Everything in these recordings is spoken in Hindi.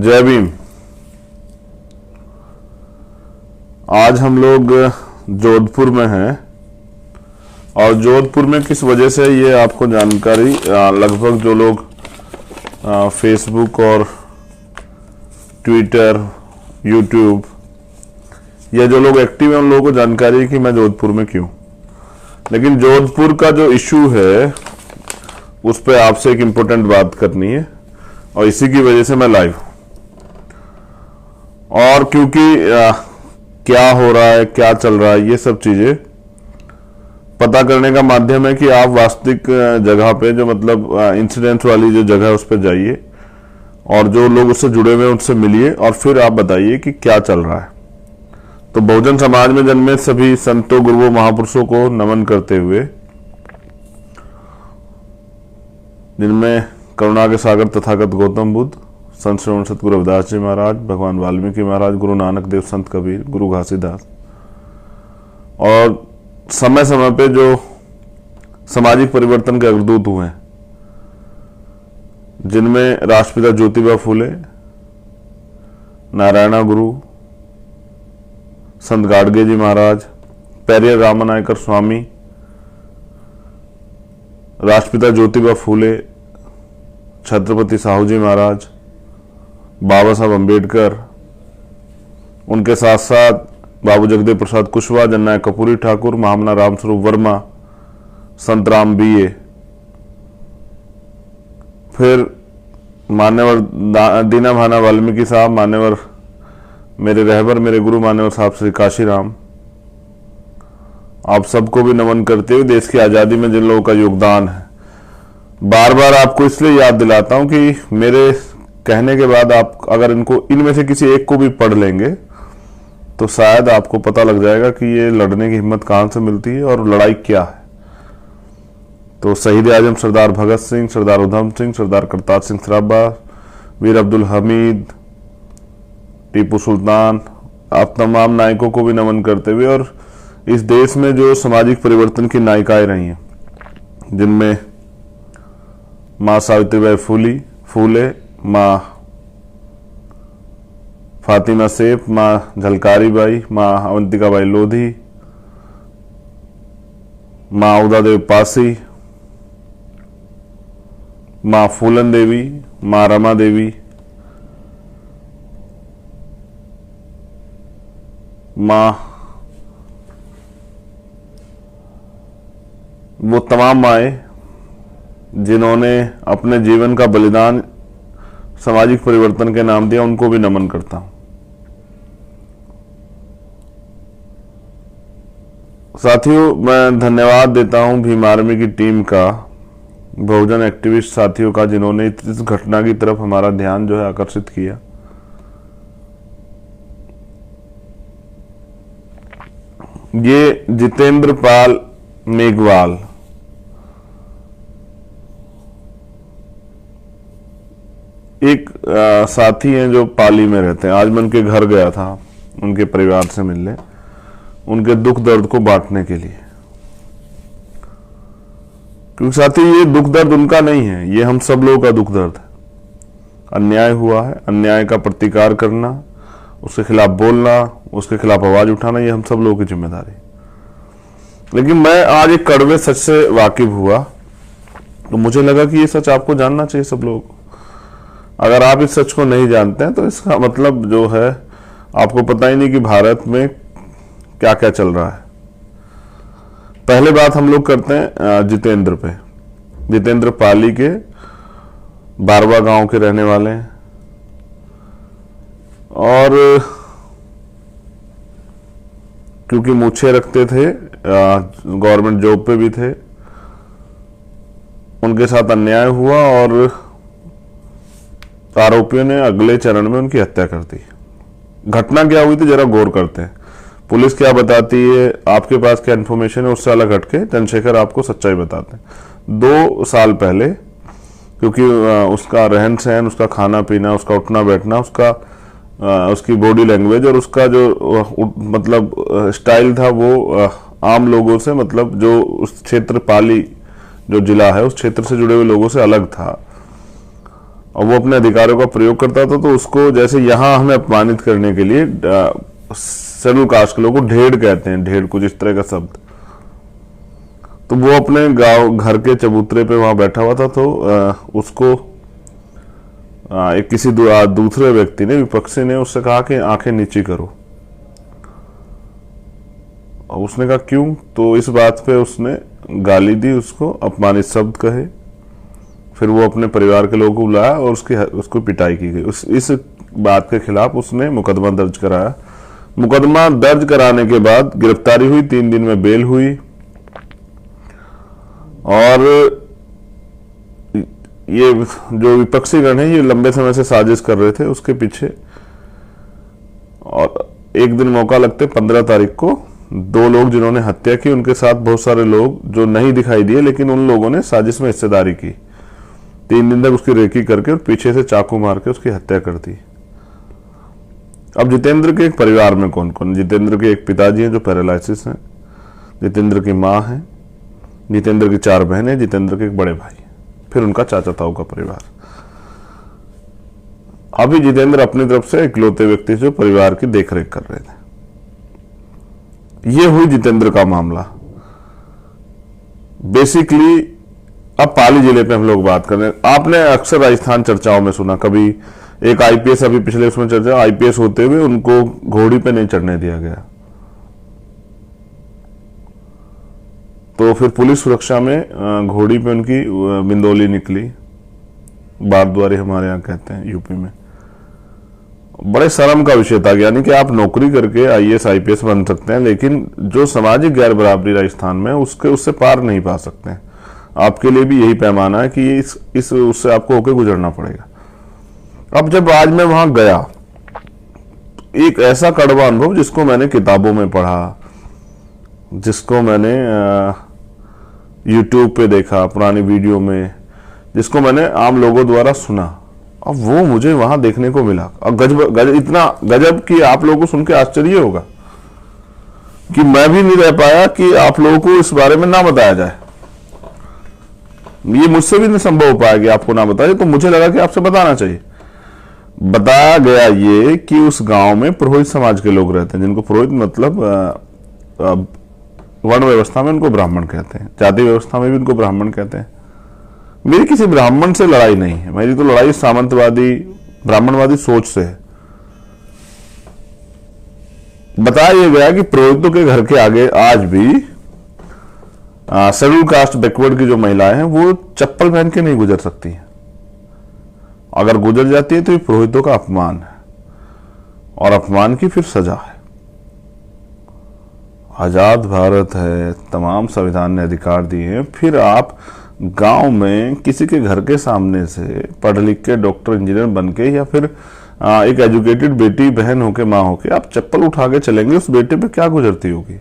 जय भीम। आज हम लोग जोधपुर में हैं और जोधपुर में किस वजह से ये आपको जानकारी लगभग जो लोग फेसबुक और ट्विटर, यूट्यूब या जो लोग एक्टिव हैं उन लोगों को जानकारी है कि मैं जोधपुर में क्यों। लेकिन जोधपुर का जो इशू है उस पर आपसे एक इम्पोर्टेंट बात करनी है और इसी की वजह से मैं लाइव हूं। और क्योंकि क्या हो रहा है, क्या चल रहा है, ये सब चीजें पता करने का माध्यम है कि आप वास्तविक जगह पे जो मतलब इंसिडेंट वाली जो जगह है उस पर जाइए और जो लोग उससे जुड़े हुए हैं उनसे मिलिए और फिर आप बताइए कि क्या चल रहा है। तो बहुजन समाज में जन्मे सभी संतों, गुरुओं, महापुरुषों को नमन करते हुए, जिनमें करुणा के सागर तथागत गौतम बुद्ध, संत श्रवण सतगुरु रविदास जी महाराज, भगवान वाल्मीकि महाराज, गुरु नानक देव, संत कबीर, गुरु घासीदास और समय समय पे जो सामाजिक परिवर्तन के अग्रदूत हुए हैं, जिनमें राष्ट्रपिता ज्योतिबा फूले, नारायणा गुरु, संत गाडगे जी महाराज, पेरियर रामनायकर स्वामी, राष्ट्रपिता ज्योतिबा फूले, छत्रपति साहू जी महाराज, बाबा साहब अम्बेडकर, उनके साथ साथ बाबू जगदेव प्रसाद कुशवाहा, जननायक कपूरी ठाकुर, महामना रामस्वरूप वर्मा, संत राम बीए, फिर मान्यवर दीना भाना वाल्मीकि साहब, मान्यवर मेरे रहबर, मेरे गुरु मान्यवर साहब श्री काशीराम। आप सबको भी नमन करते हुए देश की आजादी में जिन लोगों का योगदान है, बार बार आपको इसलिए याद दिलाता हूं कि मेरे कहने के बाद आप अगर इनमें से किसी एक को भी पढ़ लेंगे तो शायद आपको पता लग जाएगा कि ये लड़ने की हिम्मत कहां से मिलती है और लड़ाई क्या है। तो शहीद आजम सरदार भगत सिंह, सरदार उधम सिंह, सरदार करतार सिंह सराभा, वीर अब्दुल हमीद, टीपू सुल्तान, आप तमाम नायकों को भी नमन करते हुए और इस देश में जो सामाजिक परिवर्तन की नायिकाएं रही हैं, जिनमें माँ सावित्रीबाई फूले, माँ फातिमा सेफ, माँ झलकारी बाई, माँ अवंतिका बाई लोधी, माँ उदा देव पासी, माँ फूलन देवी, माँ रमा देवी, माँ, वो तमाम माएँ जिन्होंने अपने जीवन का बलिदान सामाजिक परिवर्तन के नाम दिया, उनको भी नमन करता हूं। साथियों, मैं धन्यवाद देता हूं भीम आर्मी की टीम का, बहुजन एक्टिविस्ट साथियों का, जिन्होंने इस घटना की तरफ हमारा ध्यान जो है आकर्षित किया। ये जितेंद्र पाल मेघवाल एक साथी हैं जो पाली में रहते हैं। आज मैं उनके घर गया था उनके परिवार से मिलने, उनके दुख दर्द को बांटने के लिए, क्योंकि साथी ये दुख दर्द उनका नहीं है, ये हम सब लोगों का दुख दर्द है। अन्याय हुआ है, अन्याय का प्रतिकार करना, उसके खिलाफ बोलना, उसके खिलाफ आवाज उठाना, ये हम सब लोगों की जिम्मेदारी। लेकिन मैं आज एक कड़वे सच से वाकिफ हुआ तो मुझे लगा कि ये सच आपको जानना चाहिए सब लोगों को। अगर आप इस सच को नहीं जानते हैं तो इसका मतलब जो है आपको पता ही नहीं कि भारत में क्या क्या चल रहा है। पहले बात हम लोग करते हैं जितेंद्र पे। जितेंद्र पाली के बारवा गांव के रहने वाले हैं और क्योंकि मूछें रखते थे, गवर्नमेंट जॉब पे भी थे, उनके साथ अन्याय हुआ और आरोपियों ने अगले चरण में उनकी हत्या कर दी। घटना क्या हुई थी जरा गौर करते हैं। पुलिस क्या बताती है, आपके पास क्या इन्फॉर्मेशन है, उससे अलग हटके चंद्रशेखर आपको सच्चाई बताते हैं। 2 साल पहले, क्योंकि उसका रहन सहन, उसका खाना पीना, उसका उठना बैठना, उसकी बॉडी लैंग्वेज और उसका जो मतलब स्टाइल था वो आम लोगों से, मतलब जो उस क्षेत्र पाली जो जिला है उस क्षेत्र से जुड़े हुए लोगों से अलग था। और वो अपने अधिकारों का प्रयोग करता था, तो उसको जैसे यहां हमें अपमानित करने के लिए शेड्यूल कास्ट के लोगों को ढेड़ कहते हैं, ढेड़ कुछ इस तरह का शब्द। तो वो अपने गांव घर के चबूतरे पे वहां बैठा हुआ था, तो उसको एक किसी दूसरे व्यक्ति ने, विपक्षी ने उससे कहा कि आंखें नीची करो। और उसने कहा क्यों? तो इस बात पे उसने गाली दी, उसको अपमानित शब्द कहे। फिर वो अपने परिवार के लोगों को बुलाया और उसको पिटाई की गई। इस बात के खिलाफ उसने मुकदमा दर्ज कराया। मुकदमा दर्ज कराने के बाद गिरफ्तारी हुई, 3 दिन में बेल हुई। और ये जो विपक्षी गण है, ये लंबे समय से साजिश कर रहे थे उसके पीछे। और एक दिन मौका लगते 15 तारीख को 2 लोग जिन्होंने हत्या की, उनके साथ बहुत सारे लोग जो नहीं दिखाई दिए, लेकिन उन लोगों ने साजिश में हिस्सेदारी की। 3 दिन तक उसकी रेकी करके और पीछे से चाकू मार के उसकी हत्या कर दी। अब जितेंद्र के एक परिवार में कौन कौन? जितेंद्र के एक पिताजी हैं जो पैरालिसिस हैं, जितेंद्र की माँ है, जितेंद्र की 4 बहनें, जितेंद्र के एक बड़े भाई, फिर उनका चाचा ताऊ का परिवार। अभी जितेंद्र अपनी तरफ से इकलौते व्यक्ति जो परिवार की देखरेख कर रहे थे। ये हुई जितेंद्र का मामला। बेसिकली अब पाली जिले पे हम लोग बात कर रहे हैं। आपने अक्सर राजस्थान चर्चाओं में सुना, कभी एक आईपीएस, अभी पिछले उसमें चर्चा, आईपीएस होते हुए उनको घोड़ी पे नहीं चढ़ने दिया गया, तो फिर पुलिस सुरक्षा में घोड़ी पे उनकी बिंदौली निकली, बारद्वारी हमारे यहाँ कहते हैं यूपी में। बड़े शर्म का विषय था, यानी कि आप नौकरी करके आईएएस आईपीएस बन सकते हैं, लेकिन जो सामाजिक गैर बराबरी राजस्थान में उससे पार नहीं पा सकते हैं। आपके लिए भी यही पैमाना है कि उससे आपको होके गुजरना पड़ेगा। अब जब आज मैं वहां गया, एक ऐसा कड़वा अनुभव जिसको मैंने किताबों में पढ़ा, जिसको मैंने यूट्यूब पे देखा पुरानी वीडियो में, जिसको मैंने आम लोगों द्वारा सुना, अब वो मुझे वहां देखने को मिला। अब इतना गजब कि आप लोगों को सुन के आश्चर्य होगा कि मैं भी नहीं रह पाया कि आप लोगों को इस बारे में ना बताया जाए। ये मुझसे भी नहीं संभव हो पाया कि आपको ना बताया, तो मुझे लगा कि आपसे बताना चाहिए। बताया गया ये कि उस गांव में पुरोहित समाज के लोग रहते हैं, जिनको पुरोहित मतलब वर्ण व्यवस्था में उनको ब्राह्मण कहते हैं, जाति व्यवस्था में भी उनको ब्राह्मण कहते हैं। मेरी किसी ब्राह्मण से लड़ाई नहीं है, मेरी तो लड़ाई सामंतवादी ब्राह्मणवादी सोच से है। बताया गया कि पुरोहितों के घर के आगे आज भी शेड्यूल कास्ट बैकवर्ड की जो महिलाएं हैं वो चप्पल पहन के नहीं गुजर सकती हैं। अगर गुजर जाती है तो ये पुरोहितों का अपमान है, और अपमान की फिर सजा है। आजाद भारत है, तमाम संविधान ने अधिकार दिए हैं, फिर आप गांव में किसी के घर के सामने से पढ़ लिख के डॉक्टर इंजीनियर बन के, या फिर एक एजुकेटेड बेटी बहन होके माँ होके आप चप्पल उठा के चलेंगे, उस बेटे पे क्या गुजरती होगी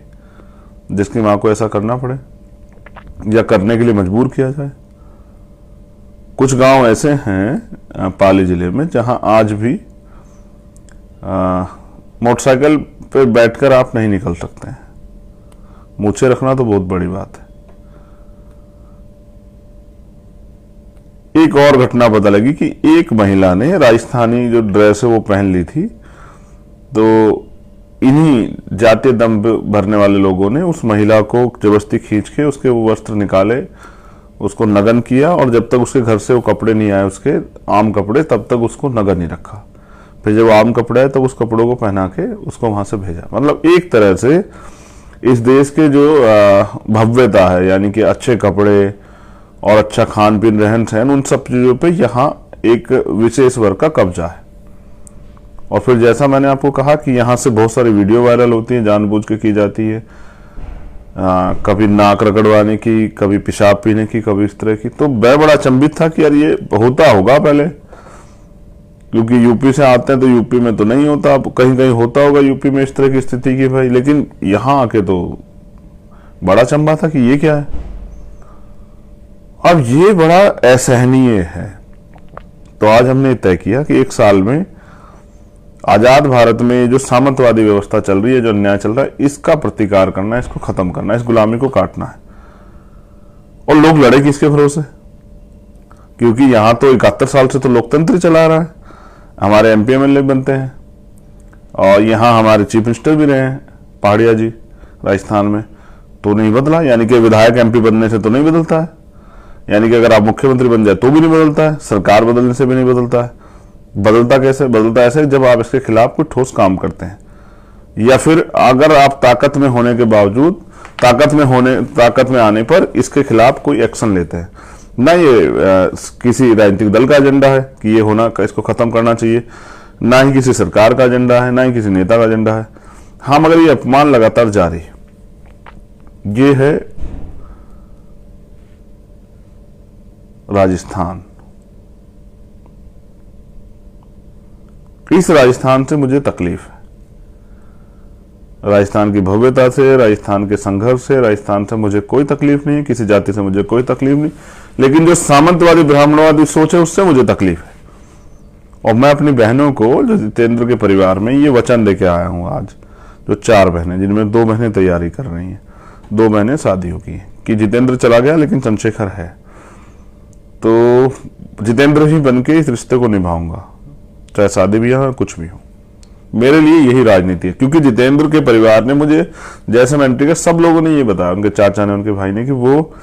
जिसकी माँ को ऐसा करना पड़े या करने के लिए मजबूर किया जाए। कुछ गांव ऐसे हैं पाली जिले में जहां आज भी मोटरसाइकिल पे बैठकर आप नहीं निकल सकते हैं। मूछें रखना तो बहुत बड़ी बात है। एक और घटना पता लगी कि एक महिला ने राजस्थानी जो ड्रेस है वो पहन ली थी, तो इन्हीं जातीय दम भरने वाले लोगों ने उस महिला को जबरदस्ती खींच के उसके वो वस्त्र निकाले, उसको नग्न किया, और जब तक उसके घर से वो कपड़े नहीं आए, उसके आम कपड़े, तब तक उसको नग्न नहीं रखा। फिर जब आम कपड़े आए तब उस कपड़ों को पहना के उसको वहां से भेजा। मतलब एक तरह से इस देश के जो भव्यता है, यानी कि अच्छे कपड़े और अच्छा खान पीन रहन सहन, उन सब चीजों पे यहाँ एक विशेष वर्ग का कब्जा है। और फिर जैसा मैंने आपको कहा कि यहाँ से बहुत सारी वीडियो वायरल होती है, जानबूझ के की जाती है, कभी नाक रगड़वाने की, कभी पेशाब पीने की, कभी इस तरह की। तो मैं बड़ा अचंभित था कि यार ये होता होगा पहले, क्योंकि यूपी से आते हैं तो यूपी में तो नहीं होता, कहीं कहीं होता होगा यूपी में इस तरह की स्थिति की भाई, लेकिन यहाँ आके तो बड़ा अचंभा था कि ये क्या है। अब ये बड़ा असहनीय है। तो आज हमने तय किया कि 1 साल में आजाद भारत में जो सामंतवादी व्यवस्था चल रही है, जो अन्याय चल रहा है, इसका प्रतिकार करना है, इसको खत्म करना है, इस गुलामी को काटना है। और लोग लड़े किसके भरोसे? क्योंकि यहाँ तो 71 साल से तो लोकतंत्र चला रहा है, हमारे एमपी एमएलए बनते हैं, और यहाँ हमारे चीफ मिनिस्टर भी रहे हैं पहाड़िया जी राजस्थान में, तो नहीं बदला। यानी कि विधायक एमपी बनने से तो नहीं बदलता है, यानी कि अगर आप मुख्यमंत्री बन जाए तो भी नहीं बदलता है, सरकार बदलने से भी नहीं बदलता है। बदलता कैसे? बदलता ऐसे जब आप इसके खिलाफ कोई ठोस काम करते हैं, या फिर अगर आप ताकत में होने के बावजूद ताकत में आने पर इसके खिलाफ कोई एक्शन लेते हैं। ना ये किसी राजनीतिक दल का एजेंडा है कि ये होना, इसको खत्म करना चाहिए, ना ही किसी सरकार का एजेंडा है, ना ही किसी नेता का एजेंडा है। हाँ, मगर ये अपमान लगातार जारी है। ये है राजस्थान। इस राजस्थान से मुझे तकलीफ है, राजस्थान की भव्यता से, राजस्थान के संघर्ष से, राजस्थान से मुझे कोई तकलीफ नहीं है, किसी जाति से मुझे कोई तकलीफ नहीं, लेकिन जो सामंतवादी ब्राह्मणवादी सोच है उससे मुझे तकलीफ है। और मैं अपनी बहनों को, जो जितेंद्र के परिवार में, ये वचन देके आया हूं आज, जो 4 बहनें, जिनमें 2 बहनें तैयारी कर रही हैं, 2 बहनें शादियों की, कि जितेंद्र चला गया लेकिन चंद्रशेखर है, तो जितेंद्र ही बन के इस रिश्ते को निभाऊंगा, चाहे शादी भी हो कुछ भी हो। मेरे लिए यही राजनीति है, क्योंकि जितेंद्र के परिवार ने मुझे, जैसे मैं एंट्री का, सब लोगों ने ये बताया, उनके चाचा ने, उनके भाई ने, कि वो,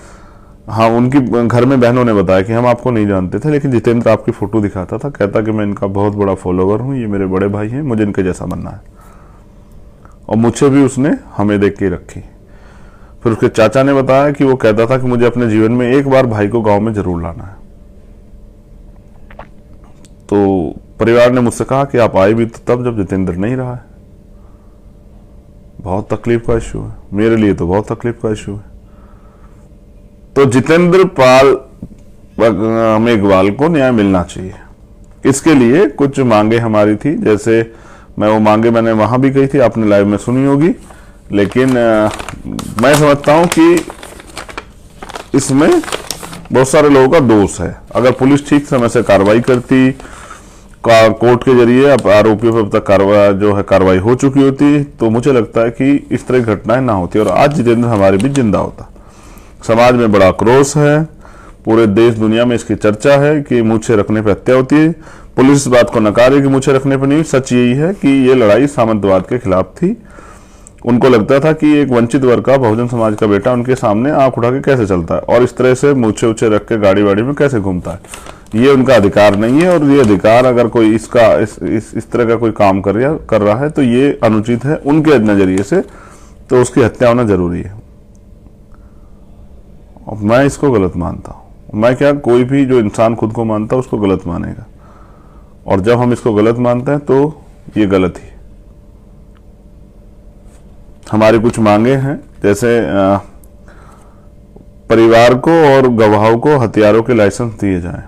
हाँ, उनकी घर में बहनों ने बताया कि हम आपको नहीं जानते थे, लेकिन जितेंद्र आपकी फोटो दिखाता था, कहता कि मैं इनका बहुत बड़ा फॉलोवर हूँ, ये मेरे बड़े भाई हैं, मुझे इनके जैसा बनना है। और मुझे भी उसने हमें देख के रखी। फिर उसके चाचा ने बताया कि वो कहता था कि मुझे अपने जीवन में एक बार भाई को गांव में जरूर लाना है। तो परिवार ने मुझसे कहा कि आप आए भी तो तब जब जितेंद्र नहीं रहा है। बहुत तकलीफ का इश्यू है, मेरे लिए तो बहुत तकलीफ का इश्यू है। तो जितेंद्र पाल मेघवाल को न्याय मिलना चाहिए। इसके लिए कुछ मांगे हमारी थी, जैसे वो मांगे मैंने वहां भी कही थी, आपने लाइव में सुनी होगी, लेकिन मैं समझता हूं कि इसमें बहुत सारे लोगों का दोष है। अगर पुलिस ठीक समय से कार्रवाई करती, कोर्ट के जरिए आरोपियों पर अब तक कार्रवाई हो चुकी होती, तो मुझे लगता है कि इस तरह की घटनाएं ना होती और आज जितेंद्र हमारे बीच जिंदा होता। समाज में बड़ा क्रोध है, पूरे देश दुनिया में इसकी चर्चा है कि मूछें रखने पर हत्या होती है। पुलिस इस बात को नकार रही कि मूछें रखने पर नहीं। सच यही है कि ये लड़ाई सामंतवाद के खिलाफ थी। उनको लगता था कि एक वंचित वर्ग का, बहुजन समाज का बेटा उनके सामने आंख उठा के कैसे चलता है और इस तरह से मूछे उछे रख के गाड़ी वाड़ी में कैसे घूमता है। ये उनका अधिकार नहीं है, और ये अधिकार अगर कोई इसका इस तरह का कोई काम कर रहा है तो ये अनुचित है उनके नजरिए से, तो उसकी हत्या होना जरूरी है। और मैं इसको गलत मानता हूं। मैं क्या, कोई भी जो इंसान खुद को मानता है उसको गलत मानेगा, और जब हम इसको गलत मानते हैं तो ये गलत ही। हमारी कुछ मांगे हैं, जैसे परिवार को और गवाहों को हथियारों के लाइसेंस दिए जाएं।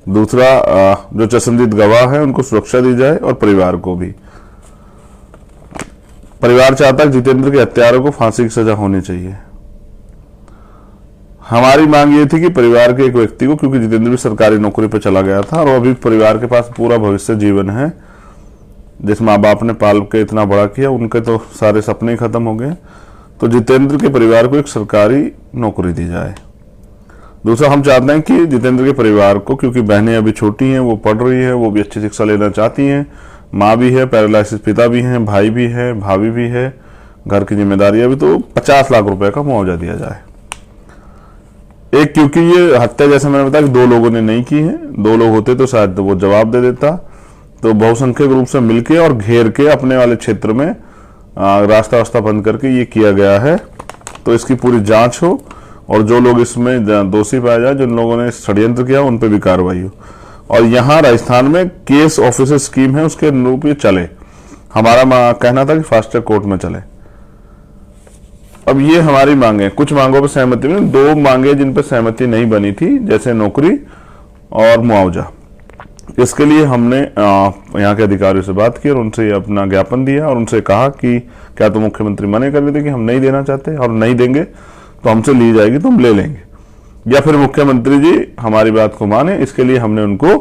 दूसरा, जो चश्मदीद गवाह है उनको सुरक्षा दी जाए, और परिवार को भी। परिवार चाहता है जितेंद्र के हत्यारों को फांसी की सजा होनी चाहिए। हमारी मांग ये थी कि परिवार के एक व्यक्ति को, क्योंकि जितेंद्र भी सरकारी नौकरी पर चला गया था और अभी परिवार के पास पूरा भविष्य जीवन है, जिस माँ बाप ने पाल के इतना बड़ा किया, उनके तो सारे सपने खत्म हो गए, तो जितेंद्र के परिवार को एक सरकारी नौकरी दी जाए। दूसरा, हम चाहते हैं कि जितेंद्र के परिवार को, क्योंकि बहनें अभी छोटी हैं, वो पढ़ रही है, वो भी अच्छी शिक्षा लेना चाहती हैं, माँ भी है, पैरालिसिस पिता भी हैं, भाई भी है, भाभी भी है, घर की जिम्मेदारियां भी, तो 50 लाख रुपए का मुआवजा दिया जाए। एक, क्योंकि ये हत्या, जैसे मैंने बताया, 2 लोगों ने नहीं की है, 2 लोग होते तो शायद वो जवाब दे देता, तो बहुसंख्यक रूप से मिलके और घेर के अपने वाले क्षेत्र में रास्ता बंद करके ये किया गया है। तो इसकी पूरी जांच हो, और जो लोग इसमें दोषी पाए जाए, जिन लोगों ने षड्यंत्र किया, उन पर भी कार्रवाई हो। और यहाँ राजस्थान में केस ऑफिसर स्कीम है, उसके अनुरूप ये चले। हमारा कहना था कि फास्ट ट्रैक कोर्ट में चले। अब ये हमारी मांगे, कुछ मांगों पर सहमति में, 2 मांगे जिन पर सहमति नहीं बनी थी, जैसे नौकरी और मुआवजा। इसके लिए हमने यहाँ के अधिकारियों से बात की और उनसे अपना ज्ञापन दिया और उनसे कहा कि क्या तो मुख्यमंत्री मने कर रहे थे कि हम नहीं देना चाहते, और नहीं देंगे तो हमसे ली जाएगी तो हम ले लेंगे, या फिर मुख्यमंत्री जी हमारी बात को माने। इसके लिए हमने उनको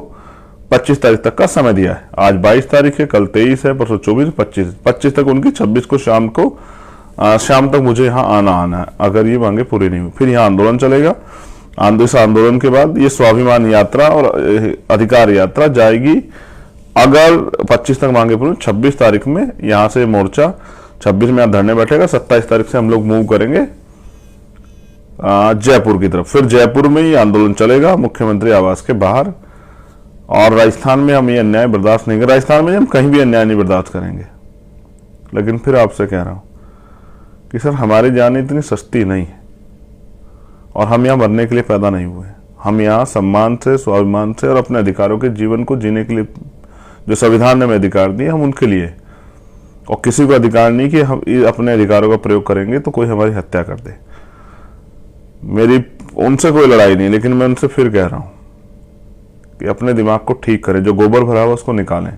25 तारीख तक का समय दिया है। आज 22 तारीख है, कल 23 है, परसों 24, 25 तक उनकी, 26 को शाम तक मुझे यहाँ आना है। अगर ये मांगे पूरी नहीं हुई, फिर यहाँ आंदोलन चलेगा। इस आंदोलन के बाद ये स्वाभिमान यात्रा और अधिकार यात्रा जाएगी। अगर 25 तक मांगे पूरी, 26 तारीख में यहां से मोर्चा, 26 में यहां धरने बैठेगा, 27 तारीख से हम लोग मूव करेंगे जयपुर की तरफ। फिर जयपुर में ये आंदोलन चलेगा मुख्यमंत्री आवास के बाहर। और राजस्थान में हम ये अन्याय बर्दाश्त नहीं करेंगे। राजस्थान में हम कहीं भी अन्याय नहीं बर्दाश्त करेंगे। लेकिन फिर आपसे कह रहा हूं कि सर, हमारी जान इतनी सस्ती नहीं है और हम यहां मरने के लिए पैदा नहीं हुए। हम यहां सम्मान से, स्वाभिमान से और अपने अधिकारों के जीवन को जीने के लिए, जो संविधान ने हमें अधिकार दिए, हम उनके लिए। और किसी को अधिकार नहीं कि हम अपने अधिकारों का प्रयोग करेंगे तो कोई हमारी हत्या कर दे। मेरी उनसे कोई लड़ाई नहीं, लेकिन मैं उनसे फिर कह रहा हूं कि अपने दिमाग को ठीक करें। जो गोबर भरा हुआ उसको निकालें,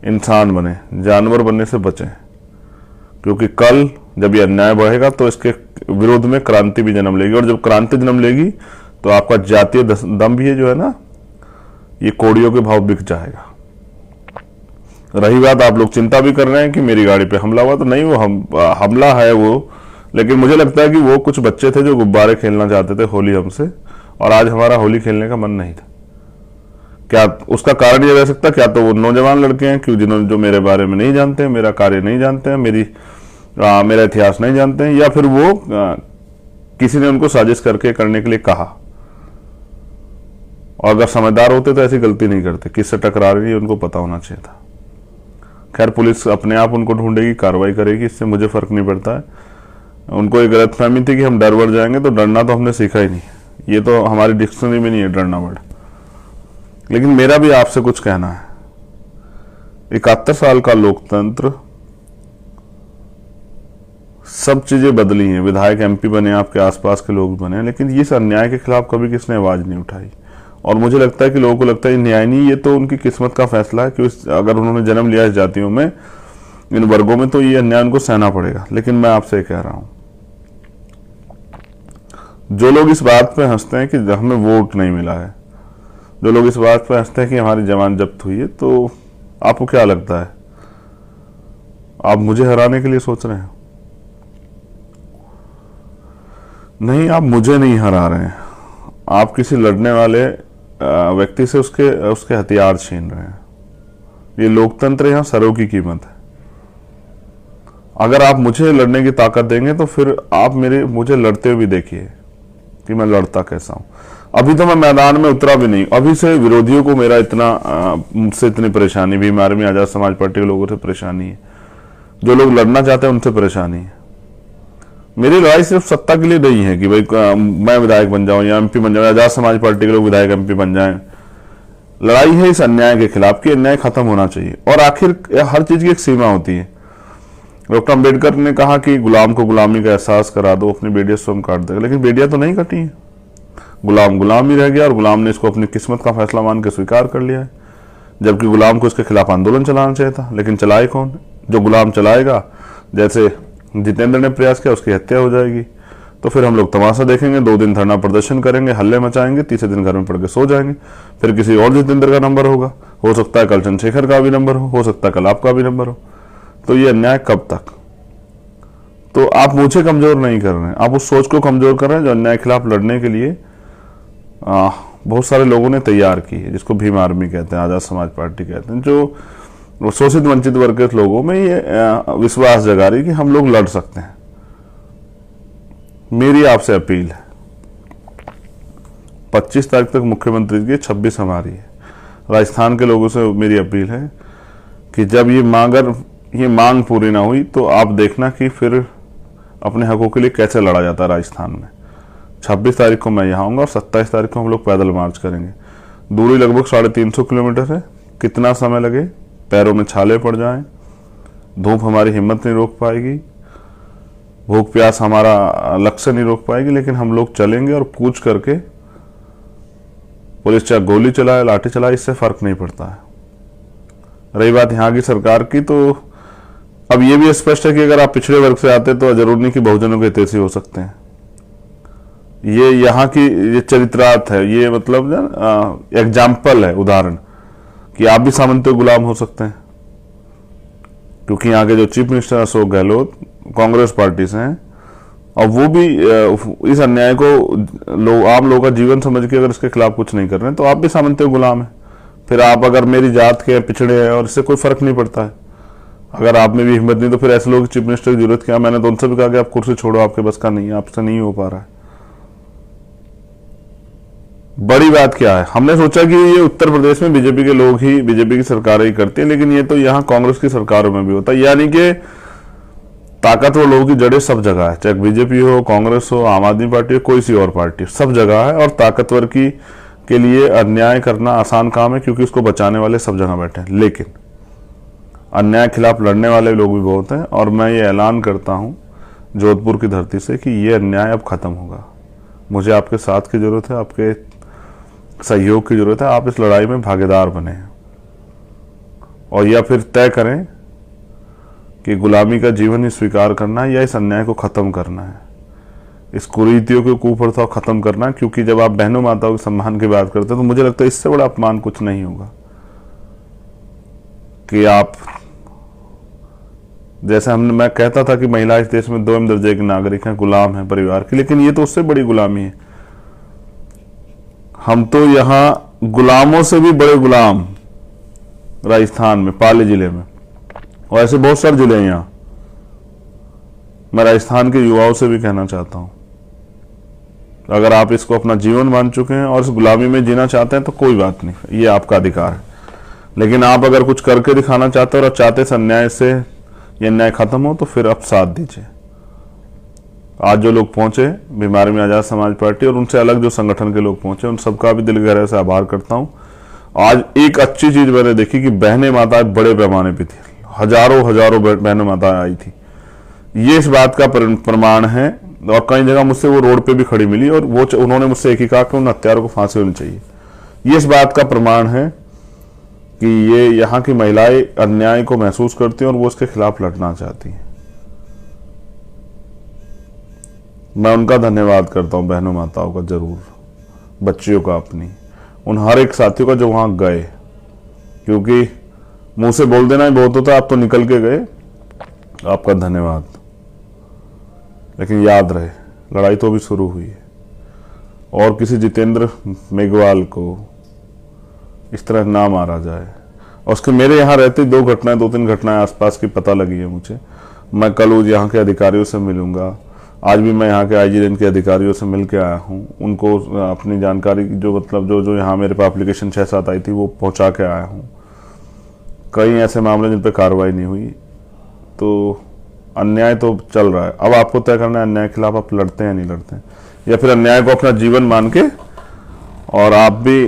इंसान बने, जानवर बनने से बचें। क्योंकि कल जब ये अन्याय बढ़ेगा तो इसके विरोध में क्रांति भी जन्म लेगी। और जब क्रांति जन्म लेगी तो आपका जातीय दम भी जो है ना, ये कोड़ियों के भाव बिक जाएगा। रही बात, आप लोग चिंता भी कर रहे हैं कि मेरी गाड़ी पे हमला हुआ, तो नहीं, वो हमला है वो। लेकिन मुझे लगता है कि वो कुछ बच्चे थे जो गुब्बारे खेलना चाहते थे होली हमसे, और आज हमारा होली खेलने का मन नहीं था। क्या उसका कारण ये रह सकता? क्या तो वो नौजवान लड़के हैं क्यों, जिन्होंने, जो मेरे बारे में नहीं जानते हैं, मेरा कार्य नहीं जानते हैं, मेरा इतिहास नहीं जानते हैं, या फिर वो किसी ने उनको साजिश करने के लिए कहा। और अगर समझदार होते तो ऐसी गलती नहीं करते। किससे टकरा रही है उनको पता होना चाहिए था। खैर, पुलिस अपने आप उनको ढूंढेगी, कार्रवाई करेगी, इससे मुझे फर्क नहीं पड़ता है। उनको एक गलतफहमी थी कि हम डर बढ़ जाएंगे, तो डरना तो हमने सीखा ही नहीं। ये तो हमारी डिक्शनरी में नहीं है डरना वर्ड। लेकिन मेरा भी आपसे कुछ कहना है। 71 साल का लोकतंत्र, सब चीजें बदली हैं। विधायक एमपी बने, आपके आसपास के लोग बने, लेकिन इस अन्याय के खिलाफ कभी किसने आवाज नहीं उठाई। और मुझे लगता है कि लोगों को लगता है न्याय नहीं, ये तो उनकी किस्मत का फैसला है कि अगर उन्होंने जन्म लिया इस जातियों में, इन वर्गों में, तो ये अन्याय उनको सहना पड़ेगा। लेकिन मैं आपसे कह रहा हूं, जो लोग इस बात पे हंसते हैं कि हमें वोट नहीं मिला है, जो लोग इस बात पे हंसते हैं कि हमारी जमानत जब्त हुई है, तो आपको क्या लगता है, आप मुझे हराने के लिए सोच रहे हैं? नहीं, आप मुझे नहीं हरा रहे हैं। आप किसी लड़ने वाले व्यक्ति से उसके हथियार छीन रहे हैं। ये लोकतंत्र, यहां सरों की कीमत है। अगर आप मुझे लड़ने की ताकत देंगे तो फिर आप मुझे लड़ते हुए देखिए कि मैं लड़ता कैसा हूं। अभी तो मैं मैदान में उतरा भी नहीं। अभी से विरोधियों को मेरा मुझसे इतनी परेशानी, भीम आर्मी, आजाद समाज पार्टी के लोगों से परेशानी है। जो लोग लड़ना चाहते हैं उनसे परेशानी है। मेरी लड़ाई सिर्फ सत्ता के लिए नहीं है कि भाई मैं विधायक बन जाऊं या एमपी बन जाऊं, आजाद समाज पार्टी के लोग विधायक एमपी बन जाएं। लड़ाई है इस अन्याय के खिलाफ कि अन्याय खत्म होना चाहिए। और आखिर हर चीज की एक सीमा होती है। डॉक्टर अम्बेडकर ने कहा कि गुलाम को गुलामी का एहसास करा दो, अपनी बेड़ियां स्वयं काट देगा। लेकिन बेड़ियां तो नहीं कटी है। गुलाम ही रह गया, और गुलाम ने इसको अपनी किस्मत का फैसला मान के स्वीकार कर लिया है। जबकि गुलाम को इसके खिलाफ आंदोलन चलाना चाहिए था। लेकिन चलाए कौन? जो गुलाम चलाएगा, जैसे जितेंद्र ने प्रयास किया, उसकी हत्या हो जाएगी। तो फिर हम लोग तमाशा देखेंगे, 2 दिन धरना प्रदर्शन करेंगे, हल्ले मचाएंगे, तीसरे दिन घर में पड़ के सो जाएंगे। फिर किसी और जितेंद्र का नंबर होगा, हो सकता है कल चंद्रशेखर का भी नंबर हो सकता है कल आपका भी नंबर हो। तो ये अन्याय कब तक? तो आप मुझे कमजोर नहीं कर रहे हैं, आप उस सोच को कमजोर कर रहे हैं जो अन्याय के खिलाफ लड़ने के लिए बहुत सारे लोगों ने तैयार की है, जिसको भीम आर्मी कहते हैं, आजाद समाज पार्टी कहते हैं, जो शोषित वंचित वर्ग के लोगों में ये विश्वास जगा रही कि हम लोग लड़ सकते हैं। मेरी आपसे अपील है, 25 तारीख तक मुख्यमंत्री की, 26 हमारी है। राजस्थान के लोगों से मेरी अपील है कि जब ये मांग पूरी ना हुई तो आप देखना कि फिर अपने हकों के लिए कैसे लड़ा जाता है राजस्थान में। 26 तारीख को मैं यहाँ आऊँगा और 27 तारीख को हम लोग पैदल मार्च करेंगे। दूरी लगभग 350 किलोमीटर है। कितना समय लगे, पैरों में छाले पड़ जाएं, धूप हमारी हिम्मत नहीं रोक पाएगी, भूख प्यास हमारा लक्ष्य नहीं रोक पाएगी, लेकिन हम लोग चलेंगे और कूच करके, पुलिस चाहे गोली चलाए, लाठी चलाए, इससे फर्क नहीं पड़ता है। रही बात यहाँ की सरकार की, तो अब ये भी स्पष्ट है कि अगर आप पिछड़े वर्ग से आते तो जरूर नहीं कि बहुजनों के हितैषी हो सकते हैं। ये यहाँ की ये चरित्रार्थ है, ये मतलब एग्जाम्पल है, उदाहरण कि आप भी सामंत गुलाम हो सकते हैं। क्योंकि यहाँ के जो chief minister Ashok Gehlot Congress party से हैं और वो भी इस अन्याय को आम लोगों का जीवन समझ के अगर इसके खिलाफ कुछ नहीं कर रहे हैं तो आप भी सामंती गुलाम है। फिर आप अगर मेरी जात के पिछड़े हैं और इससे कोई फर्क नहीं पड़ता है, अगर आप में भी हिम्मत नहीं तो फिर ऐसे लोग चीफ मिनिस्टर की जरूरत क्या। मैंने तो उनसे भी कहा कि आप कुर्सी छोड़ो, आपके बस का नहीं है, आपसे नहीं हो पा रहा है। बड़ी बात क्या है, हमने सोचा कि ये उत्तर प्रदेश में बीजेपी के लोग ही बीजेपी की सरकारें ही करती हैं, लेकिन ये तो यहाँ कांग्रेस की सरकारों में भी होता है। यानी कि ताकतवर लोगों की जड़ें सब जगह है, चाहे बीजेपी हो, कांग्रेस हो, आम आदमी पार्टी हो, कोई सी और पार्टी हो, सब जगह है। और ताकतवर की के लिए अन्याय करना आसान काम है क्योंकि उसको बचाने वाले सब जगह बैठे हैं, लेकिन अन्याय खिलाफ लड़ने वाले लोग भी बहुत हैं। और मैं ये ऐलान करता हूं जोधपुर की धरती से कि ये अन्याय अब खत्म होगा। मुझे आपके साथ की जरूरत है, आपके सहयोग की जरूरत है। आप इस लड़ाई में भागीदार बने और या फिर तय करें कि गुलामी का जीवन ही स्वीकार करना है या इस अन्याय को खत्म करना है, इस कुरीतियों के कुप्रथाओं को खत्म करना है। क्योंकि जब आप बहनों माताओं के सम्मान की बात करते हैं तो मुझे लगता है इससे बड़ा अपमान कुछ नहीं होगा कि आप जैसे मैं कहता था कि महिला इस देश में 2 दर्जे के नागरिक हैं, गुलाम हैं परिवार की, लेकिन ये तो उससे बड़ी गुलामी है। हम तो यहां गुलामों से भी बड़े गुलाम राजस्थान में, पाली जिले में, और ऐसे बहुत सारे जिले हैं यहां। मैं राजस्थान के युवाओं से भी कहना चाहता हूं, अगर आप इसको अपना जीवन मान चुके हैं और इस गुलामी में जीना चाहते हैं तो कोई बात नहीं, ये आपका अधिकार है। लेकिन आप अगर कुछ करके दिखाना चाहते हो और चाहते इस अन्याय से ये अन्याय खत्म हो तो फिर आप साथ दीजिए। आज जो लोग पहुंचे भीम आर्मी आजाद समाज पार्टी और उनसे अलग जो संगठन के लोग पहुंचे, उन सबका भी दिल गहरे से आभार करता हूं। आज एक अच्छी चीज मैंने देखी कि बहनें माताएं बड़े पैमाने पे थी, हजारों बहनें माताएं आई थी। ये इस बात का प्रमाण है। और कई जगह मुझसे वो रोड पे भी खड़ी मिली और वो उन्होंने मुझसे एक ही कहा कि उन हत्यारों को फांसी होनी चाहिए। ये इस बात का प्रमाण है कि ये यहाँ की महिलाएं अन्याय को महसूस करती हैं और वो उसके खिलाफ लड़ना चाहती हैं। मैं उनका धन्यवाद करता हूं, बहनों माताओं का जरूर, बच्चियों का, अपनी, उन हर एक साथियों का जो वहां गए, क्योंकि मुंह से बोल देना ही बहुत होता है, आप तो निकल के गए, आपका धन्यवाद। लेकिन याद रहे लड़ाई तो अभी शुरू हुई है और किसी जितेंद्र मेघवाल को इस तरह ना मारा जाए। और उसके मेरे यहाँ रहते 2-3 घटनाएं आसपास की पता लगी है मुझे। मैं कल यहाँ के अधिकारियों से मिलूंगा, आज भी मैं यहाँ के आईजी रेंज के अधिकारियों से मिल के आया हूँ, उनको अपनी जानकारी जो मतलब जो यहाँ मेरे पास एप्लीकेशन 6-7 आई थी वो पहुँचा के आया हूँ। कई ऐसे मामले जिन पर कार्रवाई नहीं हुई, तो अन्याय तो चल रहा है। अब आपको तय करना है अन्याय के खिलाफ आप लड़ते हैं नहीं लड़ते हैं, या फिर अन्याय को अपना जीवन मान के और आप भी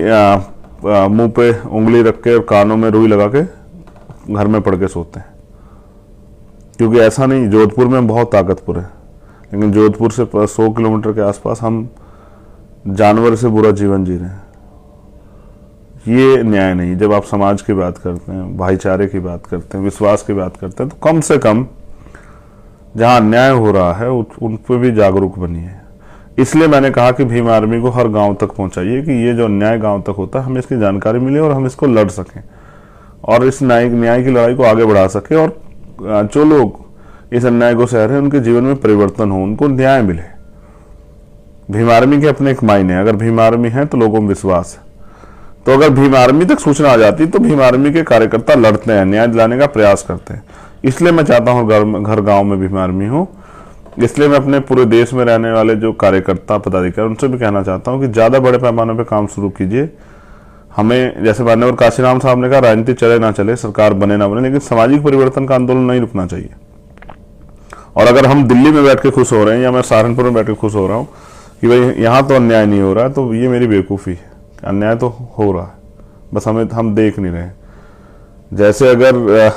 मुंह पे उंगली रख के और कानों में रुई लगा के घर में पड़ के सोते हैं। क्योंकि ऐसा नहीं, जोधपुर में हम बहुत ताकतवर है, लेकिन जोधपुर से 100 किलोमीटर के आसपास हम जानवर से बुरा जीवन जी रहे हैं। ये न्याय नहीं। जब आप समाज की बात करते हैं, भाईचारे की बात करते हैं, विश्वास की बात करते हैं, तो कम से कम जहां अन्याय हो रहा है उन पर भी जागरूक बनिए। इसलिए मैंने कहा कि भीम आर्मी को हर गांव तक पहुंचाइए कि ये जो अन्याय गांव तक होता है हमें इसकी जानकारी मिले और हम इसको लड़ सकें और इस न्याय की लड़ाई को आगे बढ़ा सके, और जो लोग इस अन्याय को सह रहे हैं उनके जीवन में परिवर्तन हो, उनको न्याय मिले। भीम आर्मी के अपने एक मायने है, अगर भीम आर्मी है तो लोगों में विश्वास है। तो अगर भीम आर्मी तक सूचना आ जाती तो भीम आर्मी के कार्यकर्ता लड़ते हैं, न्याय दिलाने का प्रयास करते हैं। इसलिए मैं चाहता हूँ घर गांव में भीम आर्मी हो। इसलिए मैं अपने पूरे देश में रहने वाले जो कार्यकर्ता पदाधिकारी उनसे भी कहना चाहता हूँ कि ज्यादा बड़े पैमाने पर काम शुरू कीजिए। हमें, जैसे माननीय काशीराम साहब ने कहा, राजनीति चले ना चले, सरकार बने ना बने, लेकिन सामाजिक परिवर्तन का आंदोलन नहीं रुकना चाहिए। और अगर हम दिल्ली में बैठ के खुश हो रहे हैं या मैं सहारनपुर में बैठ के खुश हो रहा हूँ कि भाई यहाँ तो अन्याय नहीं हो रहा है, तो ये मेरी बेवकूफ़ी है। अन्याय तो हो रहा है, बस हम देख नहीं रहे। जैसे अगर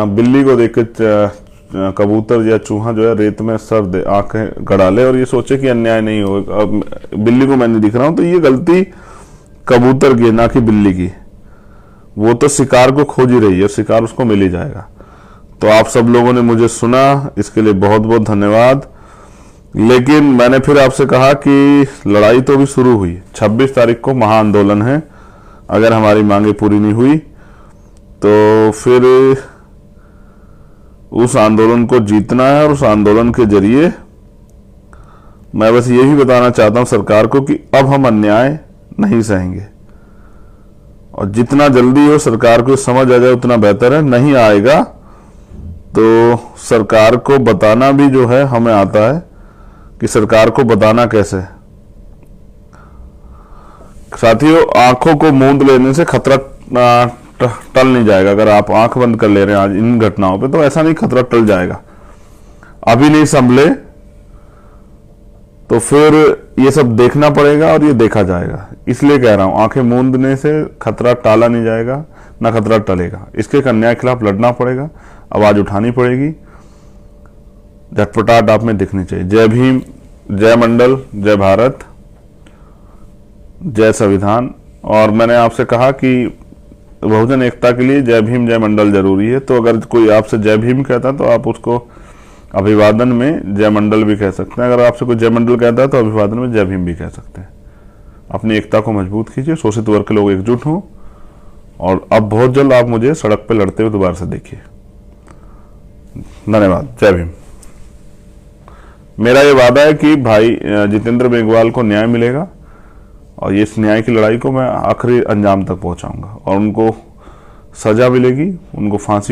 बिल्ली को देख के कबूतर या चूहा जो है रेत में सर दे, आंखें गड़ा ले और ये सोचे कि अन्याय नहीं हो, बिल्ली को मैं नहीं दिख रहा हूं, तो ये गलती कबूतर की ना कि बिल्ली की। वो तो शिकार को खोज ही रही है, शिकार उसको मिल ही जाएगा। तो आप सब लोगों ने मुझे सुना, इसके लिए बहुत बहुत धन्यवाद। लेकिन मैंने फिर आपसे कहा कि लड़ाई तो अभी शुरू हुई, 26 तारीख को महाआंदोलन है। अगर हमारी मांगे पूरी नहीं हुई तो फिर उस आंदोलन को जीतना है और उस आंदोलन के जरिए मैं बस यही बताना चाहता हूं सरकार को कि अब हम अन्याय नहीं सहेंगे, और जितना जल्दी हो सरकार को समझ आ जाए उतना बेहतर है। नहीं आएगा तो सरकार को बताना भी जो है हमें आता है कि सरकार को बताना कैसे है। साथियों, आंखों को मूंद लेने से खतरा टल नहीं जाएगा। अगर आप आंख बंद कर ले रहे हैं आज इन घटनाओं पे, तो ऐसा नहीं खतरा टल जाएगा। अभी नहीं संभले तो फिर ये सब देखना पड़ेगा और ये देखा जाएगा। इसलिए कह रहा हूं, आंखें मूंदने से खतरा टाला नहीं जाएगा, ना खतरा टलेगा। इसके अन्याय के खिलाफ लड़ना पड़ेगा, आवाज उठानी पड़ेगी, झटपटाहट आप में दिखनी चाहिए। जय भीम, जय मंडल, जय भारत, जय संविधान। और मैंने आपसे कहा कि बहुजन एकता के लिए जय भीम जय मंडल जरूरी है, तो अगर कोई आपसे जय भीम कहता तो आप उसको अभिवादन में जय मंडल भी कह सकते हैं। अगर आपसे कोई जय मंडल कहता है तो अभिवादन में जय भीम भी कह सकते हैं। अपनी एकता को मजबूत कीजिए, शोषित वर्ग के लोग एकजुट हों, और अब बहुत जल्द आप मुझे सड़क पर लड़ते हुए दोबारा से देखिए। धन्यवाद। जय भीम। मेरा ये वादा है कि भाई जितेंद्र मेघवाल को न्याय मिलेगा, और इस न्याय की लड़ाई को मैं आखिरी अंजाम तक पहुंचाऊंगा, और उनको सजा मिलेगी, उनको फांसी